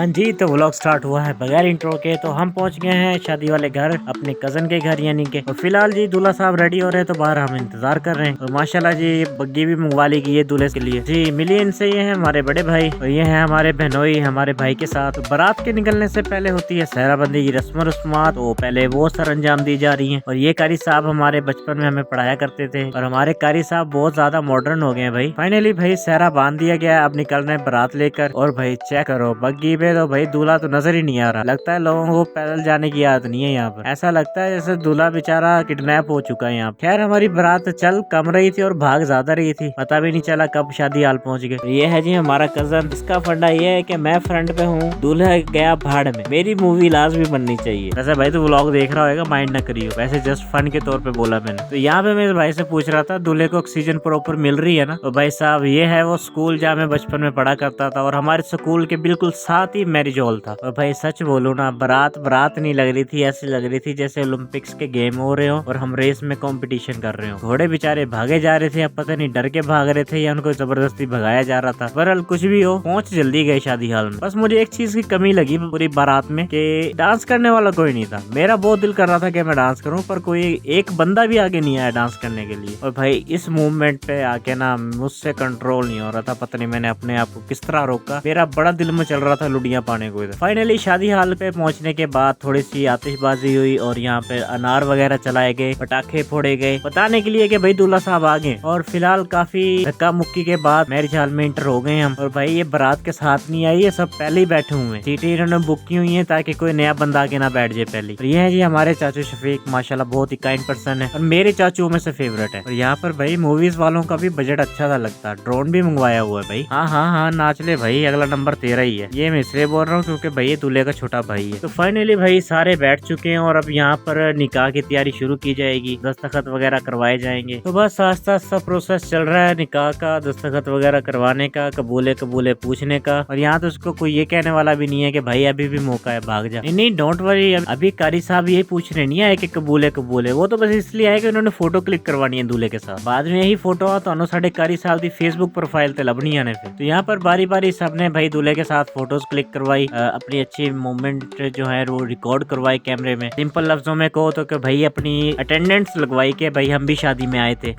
हाँ जी, तो vlog start हुआ है बगैर इंट्रो के। तो हम पहुंच गए हैं शादी वाले घर, अपने कजन के घर यानी के। और फिलहाल जी दूल्हा साहब रेडी हो रहे हैं, तो बाहर हम इंतजार कर रहे हैं। और माशाल्लाह जी ये बग्गी भी मंगवा ली गई है दूल्हे के लिए। जी मिलिए इनसे, ये है हमारे बड़े भाई और ये है हमारे बहनोई हमारे भाई के साथ। तो बारात के निकलने से पहले होती है सहराबंदी की रस्म रस्मात, तो पहले वो सर अंजाम दी जा रही है। और ये कारी साहब हमारे बचपन में हमें पढ़ाया करते थे और हमारे कारी साहब बहुत ज्यादा मॉडर्न हो गए हैं भाई। फाइनली भाई सहरा बांध दिया गया है, अब निकल रहे हैं बारात लेकर। और भाई चेक करो बग्गी पे तो भाई दूल्हा तो नजर ही नहीं आ रहा। लगता है लोगों को पैदल जाने की आदत नहीं है यहाँ पर। ऐसा लगता है जैसे दूल्हा बेचारा किडनैप हो चुका है यहाँ। खैर हमारी बारात चल कम रही थी और भाग ज्यादा रही थी, पता भी नहीं चला कब शादी हाल पहुँच गए। ये है जी हमारा कजन। इसका फंडा ये है कि मैं फ्रंट पे हूँ, दूल्हा गया भाड़ में। मेरी मूवी लाजमी बननी चाहिए। वैसे भाई तो व्लॉग देख रहा होगा, माइंड न करियो, वैसे जस्ट फन के तौर पे बोला मैंने। तो यहाँ पे मेरे भाई से पूछ रहा था दूल्हे को ऑक्सीजन प्रॉपर मिल रही है ना। तो भाई साहब ये है वो स्कूल जहाँ मैं बचपन में पढ़ा करता था और हमारे स्कूल के बिल्कुल साथ ही मैरिज हॉल था। और भाई सच बोलूं ना, बारात बारात नहीं लग रही थी, ऐसी लग रही थी जैसे ओलंपिक्स के गेम हो रहे हो और हम रेस में कंपटीशन कर रहे हो। घोड़े बेचारे भागे जा रहे थे, अब पता नहीं डर के भाग रहे थे या उनको जबरदस्ती भगाया जा रहा था। बहरहाल कुछ भी हो, पहुंच जल्दी गए शादी हाल में। बस मुझे एक चीज की कमी लगी पूरी बारात में कि डांस करने वाला कोई नहीं था। मेरा बहुत दिल कर रहा था कि मैं डांस करूं, पर कोई एक बंदा भी आगे नहीं आया डांस करने के लिए। और भाई इस मूवमेंट पे आके ना मुझसे कंट्रोल नहीं हो रहा था, पता नहीं मैंने अपने आप को किस तरह रोका। मेरा बड़ा दिल में चल रहा था लुडियां पाने को। फाइनली शादी हाल पे पहुंचने के बाद थोड़ी सी आतिशबाजी हुई और यहाँ पे अनार वगैरह चलाए गए, पटाखे फोड़े गए, बताने के लिए कि भाई दूल्हा साहब आ गए। और फिलहाल काफी धक्का मुक्की के बाद मैरिज हॉल में इंटर हो गए हम। और भाई ये बारात के साथ नहीं आई है, सब पहले ही बैठे हुए हैं। सीटें इन्होंने बुक की हुई है ताकि कोई नया बंदा आके ना बैठ जाए पहले। और ये है जी हमारे चाचू शफीक, माशाल्लाह बहुत ही काइंड पर्सन है और मेरे चाचू में से फेवरेट है। और यहाँ पर भाई मूवीज वालों का भी बजट अच्छा सा लगता है, ड्रोन भी मंगवाया हुआ है भाई। हाँ हाँ हाँ नाच ले भाई, अगला नंबर तेरा ही है। ये मैं इसलिए बोल रहा हूँ क्योंकि भाई ये दूल्हे का छोटा भाई है। तो फाइनली भाई सारे बैठ चुके हैं और अब यहाँ पर निकाह की तैयारी शुरू की जाएगी, दस्तखत वगैरह करवाए जाएंगे। तो बस आस्ता आस्ता प्रोसेस चल रहा है निकाह का, दस्तखत वगैरह करवाने का, कबूले कबूले पूछने का। और यहाँ तो उसको कोई ये कहने वाला भी नहीं है कि भाई अभी भी मौका है भाग जा। नहीं डोंट वरी, अभी कारी साहब ये पूछने नहीं आए कि कबूले कबूले, वो तो बस इसलिए आए कि उन्होंने फोटो क्लिक करवानी है दूल्हे के साथ। बाद में यही फोटो तो साढ़े कारी साहब की फेसबुक प्रोफाइल ते लभनी आने फिर। तो यहाँ पर बारी बारी सबने भाई दूल्हे के साथ फोटोज क्लिक करवाई, अपनी अच्छी मोमेंट जो है वो रिकॉर्ड करवाई कैमरे में। सिंपल लफ्जों में कहो तो कि भाई अपनी अटेंडेंस लगवाई के भाई हम भी शादी में आए थे।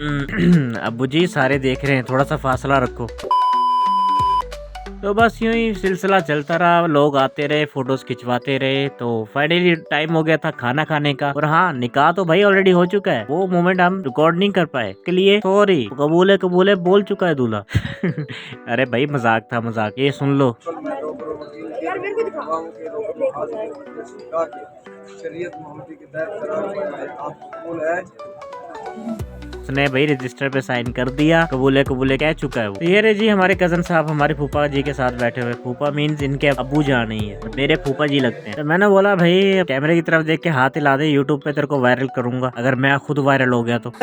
अब्बू जी सारे देख रहे हैं, थोड़ा सा फासला रखो। तो बस यूं ही सिलसिला चलता रहा, लोग आते रहे, फोटोज खिंचवाते रहे। तो फाइनली टाइम हो गया था खाना खाने का। और हाँ निकाह तो भाई ऑलरेडी हो चुका है, वो मोमेंट हम रिकॉर्ड नहीं कर पाए, के लिए सॉरी। कबूले कबूले बोल चुका है दूल्हा। अरे भाई मजाक था मजाक, ये सुन लो। उसने भाई रजिस्टर पे साइन कर दिया, कबूले कबूले कह चुका है वो। तो ये रे जी हमारे कजन साहब हमारे फूफा जी के साथ बैठे हुए। फूफा मीन्स इनके अब्बू जान नहीं है, मेरे फूफा जी लगते हैं। तो मैंने बोला भाई कैमरे की तरफ देख के हाथ हिला दे, यूट्यूब पे तेरे को वायरल करूंगा अगर मैं खुद वायरल हो गया तो।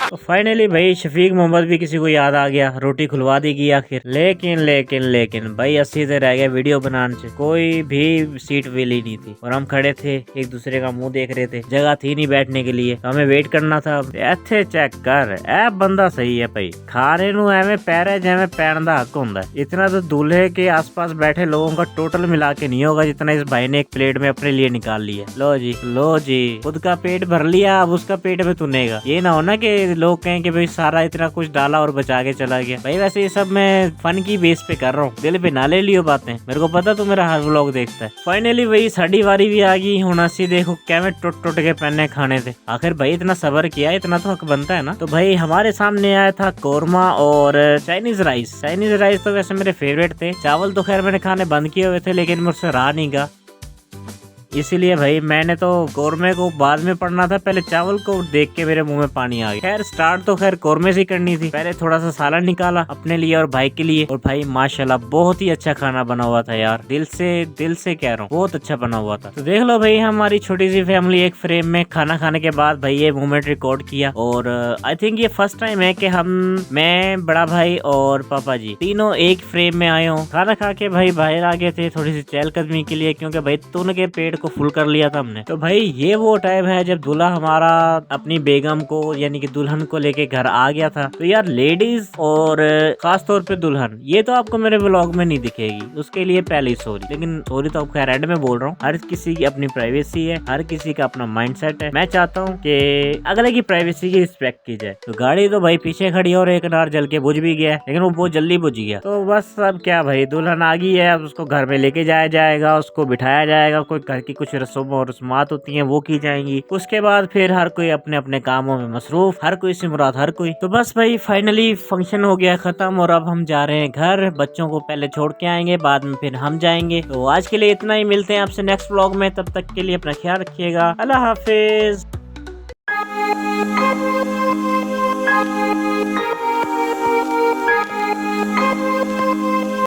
तो फाइनली भाई शफीक मोहम्मद भी किसी को याद आ गया, रोटी खुलवा दी गई आखिर। लेकिन लेकिन लेकिन भाई 80 से रह गए वीडियो बनाने से, कोई भी सीट वेली नहीं थी और हम खड़े थे एक दूसरे का मुंह देख रहे थे, जगह थी नहीं बैठने के लिए, तो हमें वेट करना था। इत्थे चेक कर ए बंदा सही है भाई, खाने नू एवें पैर है जिवें पैण दा हक हुंदा है। इतना तो दूल्हे के आसपास बैठे लोगों का टोटल मिला के नहीं होगा जितना इस भाई ने एक प्लेट में अपने लिए निकाल लिया। लो जी खुद का पेट भर लिया, अब उसका पेट में तुनेगा। ये ना हो ना कि लोग कहें कि भाई सारा इतना कुछ डाला और बचा के चला गया। भाई वैसे ये सब मैं फन की बेस पे कर रहा हूँ, दिल पे ना ले लियो बातें, मेरे को पता तू मेरा हर व्लॉग देखता है। फाइनली भाई साड़ी वारी भी आ गई, हुनासी देखो कैसे टूट टूट के पहने खाने थे। आखिर भाई इतना सबर किया, इतना तो हक बनता है ना। तो भाई हमारे सामने आया था कोरमा और चाइनीज राइस। चाइनीज राइस तो वैसे मेरे फेवरेट थे, चावल तो खैर मैंने खाने बंद किए हुए थे लेकिन मुझसे रहा नहीं गा, इसीलिए भाई मैंने तो कोरमे को बाद में पढ़ना था, पहले चावल को देख के मेरे मुंह में पानी आ गया। खैर स्टार्ट तो खैर कोरमे से करनी थी, पहले थोड़ा सा सालन निकाला अपने लिए और भाई के लिए। और भाई माशाल्लाह बहुत ही अच्छा खाना बना हुआ था यार, दिल से कह रहा हूँ, बहुत अच्छा बना हुआ था। तो देख लो भाई हमारी छोटी सी फैमिली एक फ्रेम में खाना खाने के बाद भाई ये मोमेंट रिकॉर्ड किया। और आई थिंक ये फर्स्ट टाइम है कि मैं बड़ा भाई और पापा जी तीनों एक फ्रेम में आए हो। खाना खा के भाई बाहर आ गए थे थोड़ी सी चहलकदमी के लिए, क्योंकि भाई तून के पेट को फुल कर लिया था हमने। तो भाई ये वो टाइम है जब दूल्हा हमारा अपनी बेगम को यानी कि दुल्हन को लेके घर आ गया था। तो यार लेडीज और खास तौर पे दुल्हन ये तो आपको मेरे व्लॉग में नहीं दिखेगी, उसके लिए पहले सॉरी, लेकिन सॉरी तो खैर एंड में बोल रहा हूँ। हर किसी की अपनी प्राइवेसी है, हर किसी का अपना माइंडसेट है। मैं चाहता हूँ कि अगले की प्राइवेसी की रिस्पेक्ट की जाए। तो गाड़ी तो भाई पीछे खड़ी और एक अनार जल के बुझ भी गया, लेकिन वो बहुत जल्दी बुझ गया। तो बस अब क्या भाई, दुल्हन आ गई है, अब उसको घर में लेके जाया जाएगा, उसको बिठाया जाएगा, कोई घर की कुछ रस्म और रस्मात होती हैं वो की जाएंगी। उसके बाद फिर हर कोई अपने अपने कामों में मसरूफ, हर कोई से मुराद हर कोई। तो बस भाई फाइनली फंक्शन हो गया खत्म और अब हम जा रहे हैं घर। बच्चों को पहले छोड़ के आएंगे, बाद में फिर हम जाएंगे। तो आज के लिए इतना ही, मिलते हैं आपसे नेक्स्ट व्लॉग में। तब तक के लिए अपना ख्याल रखिएगा। अल्लाह हाफिज।